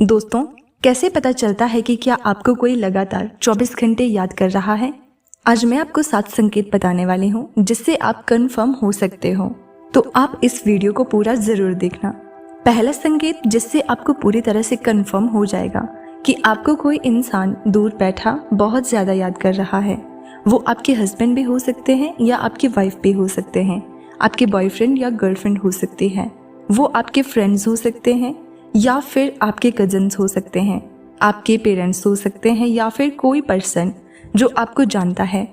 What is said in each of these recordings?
दोस्तों, कैसे पता चलता है कि क्या आपको कोई लगातार 24 घंटे याद कर रहा है? आज मैं आपको 7 संकेत बताने वाली हूँ जिससे आप कंफर्म हो सकते हो। तो आप इस वीडियो को पूरा जरूर देखना। पहला संकेत जिससे आपको पूरी तरह से कंफर्म हो जाएगा कि आपको कोई इंसान दूर बैठा बहुत ज्यादा याद कर रहा है। वो आपके हस्बैंड भी हो सकते हैं या आपकी वाइफ भी हो सकते हैं, आपके बॉयफ्रेंड या गर्लफ्रेंड हो सकती है, वो आपके फ्रेंड्स हो सकते हैं या फिर आपके कजन्स हो सकते हैं, आपके पेरेंट्स हो सकते हैं या फिर कोई पर्सन जो आपको जानता है,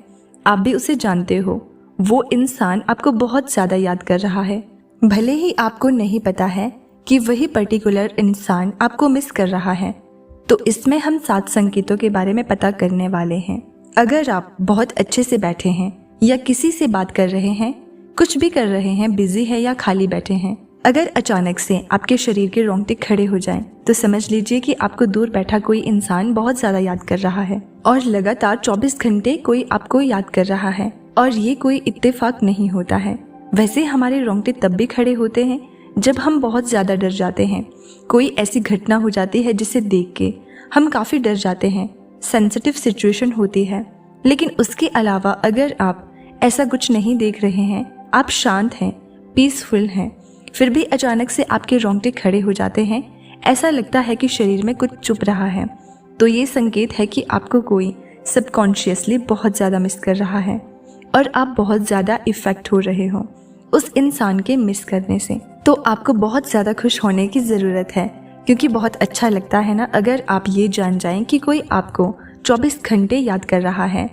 आप भी उसे जानते हो। वो इंसान आपको बहुत ज़्यादा याद कर रहा है, भले ही आपको नहीं पता है कि वही पर्टिकुलर इंसान आपको मिस कर रहा है। तो इसमें हम 7 संकेतों के बारे में पता करने वाले हैं। अगर आप बहुत अच्छे से बैठे हैं या किसी से बात कर रहे हैं, कुछ भी कर रहे हैं, बिजी है या खाली बैठे हैं, अगर अचानक से आपके शरीर के रोंगटे खड़े हो जाएं, तो समझ लीजिए कि आपको दूर बैठा कोई इंसान बहुत ज्यादा याद कर रहा है और लगातार 24 घंटे कोई आपको याद कर रहा है। और ये कोई इत्तेफाक नहीं होता है। वैसे हमारे रोंगटे तब भी खड़े होते हैं जब हम बहुत ज्यादा डर जाते हैं। कोई ऐसी घटना हो जाती है जिसे देख के हम काफी डर जाते हैं, सेंसिटिव सिचुएशन होती है। लेकिन उसके अलावा अगर आप ऐसा कुछ नहीं देख रहे हैं, आप शांत हैं, पीसफुल हैं, फिर भी अचानक से आपके रोंगटे खड़े हो जाते हैं, ऐसा लगता है कि शरीर में कुछ चुप रहा है, तो ये संकेत है कि आपको कोई सबकॉन्शियसली बहुत ज़्यादा मिस कर रहा है और आप बहुत ज़्यादा इफ़ेक्ट हो रहे हो उस इंसान के मिस करने से। तो आपको बहुत ज़्यादा खुश होने की ज़रूरत है, क्योंकि बहुत अच्छा लगता है ना अगर आप ये जान जाएं कि कोई आपको 24 घंटे याद कर रहा है।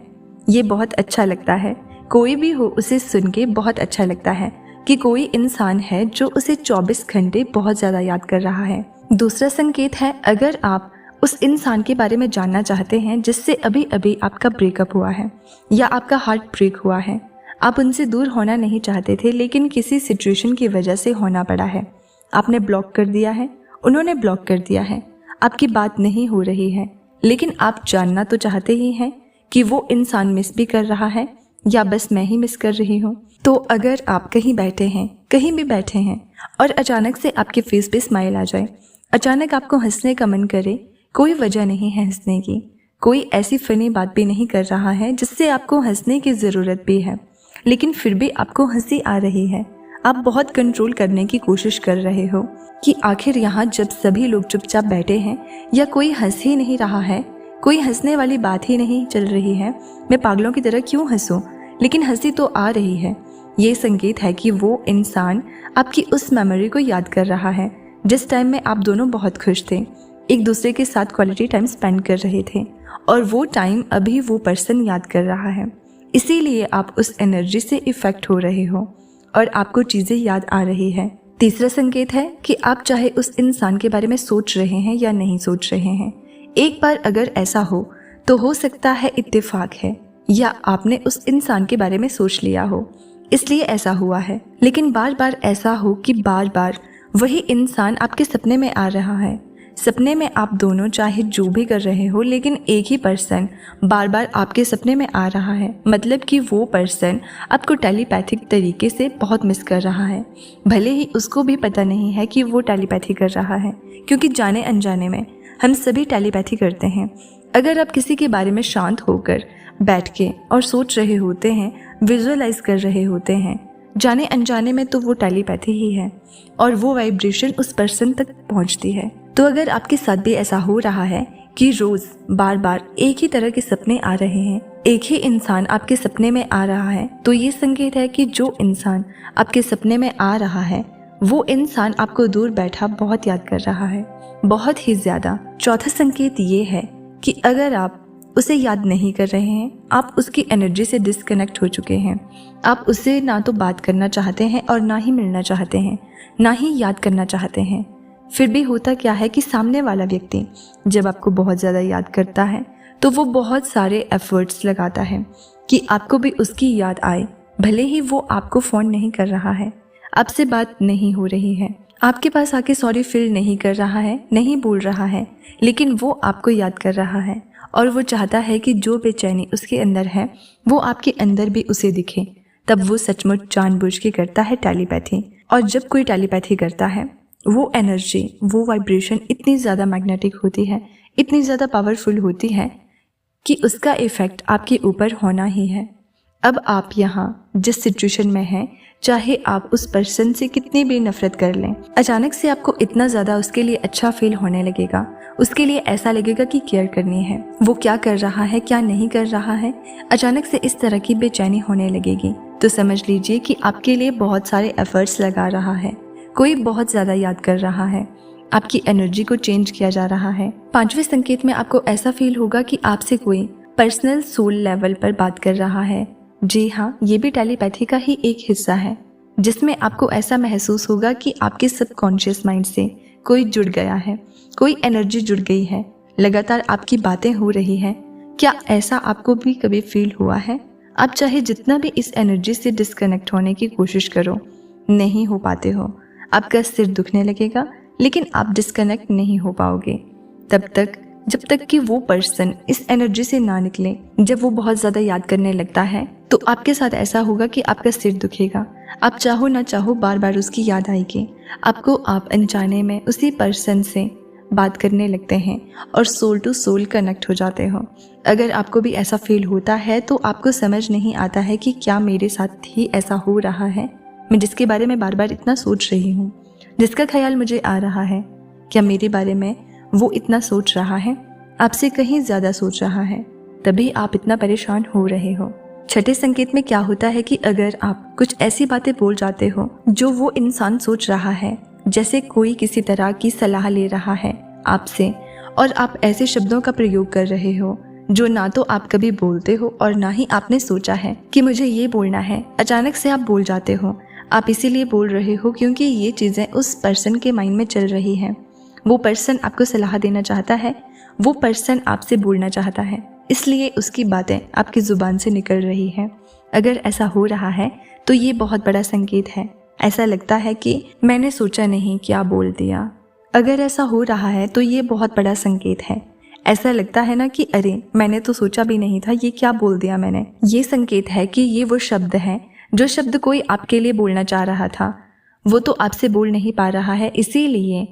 ये बहुत अच्छा लगता है, कोई भी हो उसे सुन के बहुत अच्छा लगता है कि कोई इंसान है जो उसे 24 घंटे बहुत ज़्यादा याद कर रहा है। दूसरा संकेत है, अगर आप उस इंसान के बारे में जानना चाहते हैं जिससे अभी अभी आपका ब्रेकअप हुआ है या आपका हार्ट ब्रेक हुआ है, आप उनसे दूर होना नहीं चाहते थे लेकिन किसी सिचुएशन की वजह से होना पड़ा है, आपने ब्लॉक कर दिया है, उन्होंने ब्लॉक कर दिया है, आपकी बात नहीं हो रही है, लेकिन आप जानना तो चाहते ही हैं कि वो इंसान मिस भी कर रहा है या बस मैं ही मिस कर रही हूँ। तो अगर आप कहीं बैठे हैं, कहीं भी बैठे हैं और अचानक से आपके फेस पे स्माइल आ जाए, अचानक आपको हंसने का मन करे, कोई वजह नहीं है हंसने की, कोई ऐसी फनी बात भी नहीं कर रहा है जिससे आपको हंसने की ज़रूरत भी है, लेकिन फिर भी आपको हंसी आ रही है, आप बहुत कंट्रोल करने की कोशिश कर रहे हो कि आखिर यहाँ जब सभी लोग चुपचाप बैठे हैं या कोई हंस ही नहीं रहा है, कोई हंसने वाली बात ही नहीं चल रही है, मैं पागलों की तरह क्यों हंसूं, लेकिन हंसी तो आ रही है। ये संकेत है कि वो इंसान आपकी उस मेमोरी को याद कर रहा है जिस टाइम में आप दोनों बहुत खुश थे, एक दूसरे के साथ क्वालिटी टाइम स्पेंड कर रहे थे, और वो टाइम अभी वो पर्सन याद कर रहा है। इसीलिए आप उस एनर्जी से इफेक्ट हो रहे हो और आपको चीज़ें याद आ रही है। तीसरा संकेत है कि आप चाहे उस इंसान के बारे में सोच रहे हैं या नहीं सोच रहे हैं, एक बार अगर ऐसा हो तो हो सकता है इत्तेफाक है या आपने उस इंसान के बारे में सोच लिया हो इसलिए ऐसा हुआ है। लेकिन बार बार ऐसा हो कि बार बार वही इंसान आपके सपने में आ रहा है, सपने में आप दोनों चाहे जो भी कर रहे हो लेकिन एक ही पर्सन बार बार आपके सपने में आ रहा है, मतलब कि वो पर्सन आपको टेलीपैथिक तरीके से बहुत मिस कर रहा है, भले ही उसको भी पता नहीं है कि वो टेलीपैथी कर रहा है, क्योंकि जाने अनजाने में हम सभी टेलीपैथी करते हैं। अगर आप किसी के बारे में शांत होकर बैठ के और सोच रहे होते हैं, विजुअलाइज कर रहे होते हैं, जाने अनजाने में तो वो टेलीपैथी ही है और वो वाइब्रेशन उस पर्सन तक पहुंचती है। तो अगर आपके साथ भी ऐसा हो रहा है कि रोज बार बार एक ही तरह के सपने आ रहे हैं, एक ही इंसान आपके सपने में आ रहा है, तो ये संकेत है कि जो इंसान आपके सपने में आ रहा है वो इंसान आपको दूर बैठा बहुत याद कर रहा है, बहुत ही ज्यादा। चौथा संकेत ये है कि अगर आप उसे याद नहीं कर रहे हैं, आप उसकी एनर्जी से डिस्कनेक्ट हो चुके हैं, आप उससे ना तो बात करना चाहते हैं और ना ही मिलना चाहते हैं, ना ही याद करना चाहते हैं। फिर भी होता क्या है कि सामने वाला व्यक्ति जब आपको बहुत ज़्यादा याद करता है तो वो बहुत सारे एफर्ट्स लगाता है कि आपको भी उसकी याद आए, भले ही वो आपको फ़ोन नहीं कर रहा है, आपसे बात नहीं हो रही है, आपके पास आके सॉरी फील नहीं कर रहा है, नहीं बोल रहा है, लेकिन वो आपको याद कर रहा है और वो चाहता है कि जो बेचैनी उसके अंदर है वो आपके अंदर भी उसे दिखे। तब वो सचमुच जानबूझ के करता है टेलीपैथी। और जब कोई टेलीपैथी करता है वो एनर्जी, वो वाइब्रेशन इतनी ज़्यादा मैग्नेटिक होती है, इतनी ज़्यादा पावरफुल होती है कि उसका इफ़ेक्ट आपके ऊपर होना ही है। अब आप यहाँ जिस सिचुएशन में हैं, चाहे आप उस पर्सन से कितनी भी नफरत कर लें, अचानक से आपको इतना ज़्यादा उसके लिए अच्छा फील होने लगेगा, उसके लिए ऐसा लगेगा कि केयर करनी है, वो क्या कर रहा है क्या नहीं कर रहा है, अचानक से इस तरह की बेचैनी होने लगेगी। तो समझ लीजिए कि आपके लिए बहुत सारे एफर्ट्स लगा रहा है, कोई बहुत ज़्यादा याद कर रहा है, आपकी एनर्जी को चेंज किया जा रहा है। 5वें संकेत में आपको ऐसा फील होगा कि आपसे कोई पर्सनल सोल लेवल पर बात कर रहा है। जी हाँ, ये भी टेलीपैथी का ही एक हिस्सा है, जिसमें आपको ऐसा महसूस होगा कि आपके सबकॉन्शियस माइंड से कोई जुड़ गया है, कोई एनर्जी जुड़ गई है, लगातार आपकी बातें हो रही हैं। क्या ऐसा आपको भी कभी फील हुआ है? आप चाहे जितना भी इस एनर्जी से डिस्कनेक्ट होने की कोशिश करो, नहीं हो पाते हो। आपका सिर दुखने लगेगा, लेकिन आप डिस्कनेक्ट नहीं हो पाओगे तब तक जब तक कि वो पर्सन इस एनर्जी से ना निकले। जब वो बहुत ज़्यादा याद करने लगता है तो आपके साथ ऐसा होगा कि आपका सिर दुखेगा, आप चाहो ना चाहो बार बार उसकी याद आएगी आपको। आप अनजाने में उसी पर्सन से बात करने लगते हैं और सोल टू सोल कनेक्ट हो जाते हो। अगर आपको भी ऐसा फील होता है तो आपको समझ नहीं आता है कि क्या मेरे साथ ही ऐसा हो रहा है। मैं जिसके बारे में बार बार इतना सोच रही हूँ, जिसका ख्याल मुझे आ रहा है, क्या मेरे बारे में वो इतना सोच रहा है, आपसे कहीं ज़्यादा सोच रहा है, तभी आप इतना परेशान हो रहे हो। 6ठे संकेत में क्या होता है कि अगर आप कुछ ऐसी बातें बोल जाते हो जो वो इंसान सोच रहा है, जैसे कोई किसी तरह की सलाह ले रहा है आपसे, और आप ऐसे शब्दों का प्रयोग कर रहे हो जो ना तो आप कभी बोलते हो और ना ही आपने सोचा है कि मुझे ये बोलना है, अचानक से आप बोल जाते हो। आप इसीलिए बोल रहे हो क्योंकि ये चीज़ें उस पर्सन के माइंड में चल रही हैं। वो पर्सन आपको सलाह देना चाहता है, वो पर्सन आपसे बोलना चाहता है, इसलिए उसकी बातें आपकी ज़ुबान से निकल रही हैं। अगर ऐसा हो रहा है तो ये बहुत बड़ा संकेत है। ऐसा लगता है कि मैंने सोचा नहीं क्या बोल दिया। अगर ऐसा हो रहा है तो ये बहुत बड़ा संकेत है। ऐसा लगता है ना कि अरे मैंने तो सोचा भी नहीं था, ये क्या बोल दिया मैंने। ये संकेत है कि ये वो शब्द है जो शब्द कोई आपके लिए बोलना चाह रहा था, वो तो आपसे बोल नहीं पा रहा है, इसीलिए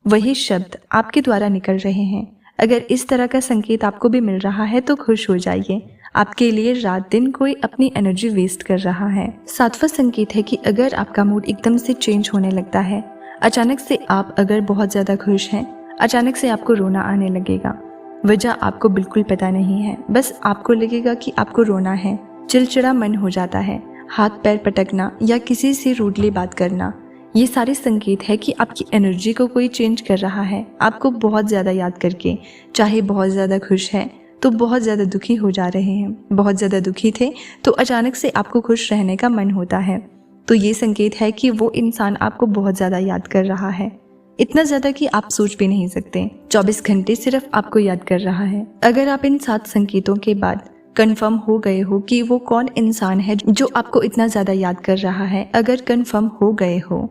वही शब्द आपके द्वारा निकल रहे हैं। अगर इस तरह का संकेत आपको भी मिल रहा है तो खुश हो जाइए, आपके लिए रात दिन कोई अपनी एनर्जी वेस्ट कर रहा है। 7वां संकेत है कि अगर आपका मूड एकदम से चेंज होने लगता है, अचानक से आप अगर बहुत ज़्यादा खुश हैं, अचानक से आपको रोना आने लगेगा। वजह आपको बिल्कुल पता नहीं है, बस आपको लगेगा कि आपको रोना है, चिड़चिड़ा मन हो जाता है, हाथ पैर पटकना या किसी से रूडली बात करना, ये सारे संकेत है कि आपकी एनर्जी को कोई चेंज कर रहा है। आपको बहुत ज़्यादा याद करके, चाहे बहुत ज़्यादा खुश है तो बहुत ज़्यादा दुखी हो जा रहे हैं, बहुत ज़्यादा दुखी थे तो अचानक से आपको खुश रहने का मन होता है। तो ये संकेत है कि वो इंसान आपको बहुत ज़्यादा याद कर रहा है, इतना ज़्यादा कि आप सोच भी नहीं सकते। 24 घंटे सिर्फ आपको याद कर रहा है। अगर आप इन 7 संकेतों के बाद कंफर्म हो गए हो कि वो कौन इंसान है जो आपको इतना ज़्यादा याद कर रहा है, अगर कंफर्म हो गए हो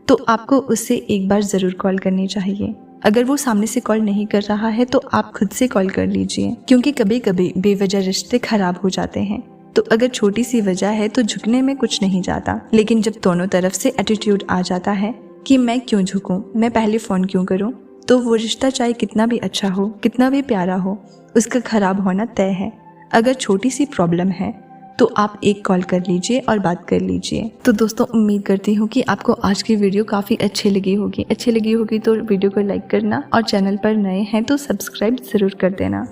तो आपको उससे एक बार ज़रूर कॉल करनी चाहिए। अगर वो सामने से कॉल नहीं कर रहा है तो आप खुद से कॉल कर लीजिए, क्योंकि कभी कभी बेवजह रिश्ते खराब हो जाते हैं। तो अगर छोटी सी वजह है तो झुकने में कुछ नहीं जाता, लेकिन जब दोनों तरफ से एटीट्यूड आ जाता है कि मैं क्यों झुकूं, मैं पहले फ़ोन क्यों करूं, तो वो रिश्ता चाहे कितना भी अच्छा हो, कितना भी प्यारा हो, उसका खराब होना तय है। अगर छोटी सी प्रॉब्लम है तो आप एक कॉल कर लीजिए और बात कर लीजिए। तो दोस्तों, उम्मीद करती हूँ कि आपको आज की वीडियो काफ़ी अच्छी लगी होगी। तो वीडियो को लाइक करना और चैनल पर नए हैं तो सब्सक्राइब ज़रूर कर देना।